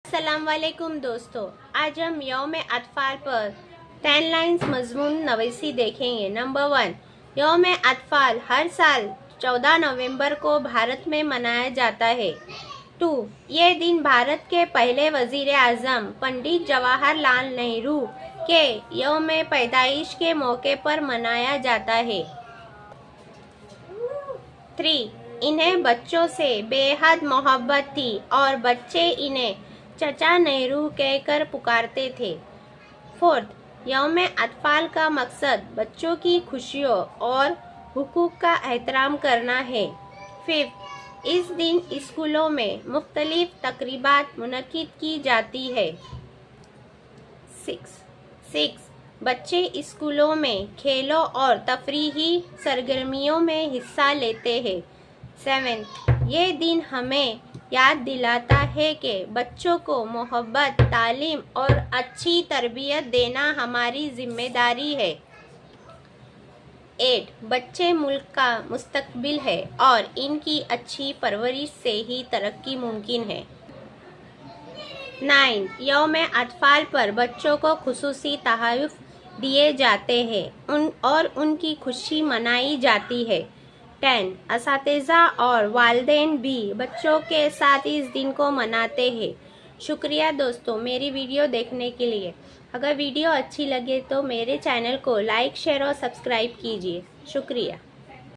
अस्सलाम वालेकुम दोस्तों, आज हम यौम अतफाल पर 10 लाइन्स मजमून नवीसी देखेंगे। नंबर 1, यौम अतफाल हर साल 14 नवंबर को भारत में मनाया जाता है। 2, ये दिन भारत के पहले वजीर आज़म पंडित जवाहरलाल नेहरू के यौम पैदाइश के मौके पर मनाया जाता है। 3, इन्हें बच्चों से बेहद मोहब्बत थी और बच्चे इन्हें चचा नेहरू कहकर पुकारते थे। 4, यौम अतफाल का मकसद बच्चों की खुशियों और हुकूक का एहतराम करना है। 5, इस दिन स्कूलों में मुख्तलिफ तकरीबात मुनक्किद की जाती है। 6, बच्चे स्कूलों में खेलों और तफरीही सरगर्मियों में हिस्सा लेते हैं। 7, ये दिन हमें याद दिलाता है कि बच्चों को मोहब्बत, तालीम और अच्छी तरबियत देना हमारी जिम्मेदारी है। 8, बच्चे मुल्क का मुस्तकबिल है और इनकी अच्छी परवरिश से ही तरक्की मुमकिन है। 9, यौम अतफाल पर बच्चों को खुसूसी तोहफ़े दिए जाते हैं और उनकी खुशी मनाई जाती है। 10, असातिज़ा और वालिदैन भी बच्चों के साथ इस दिन को मनाते हैं। शुक्रिया दोस्तों मेरी वीडियो देखने के लिए। अगर वीडियो अच्छी लगे तो मेरे चैनल को लाइक, शेयर और सब्सक्राइब कीजिए। शुक्रिया।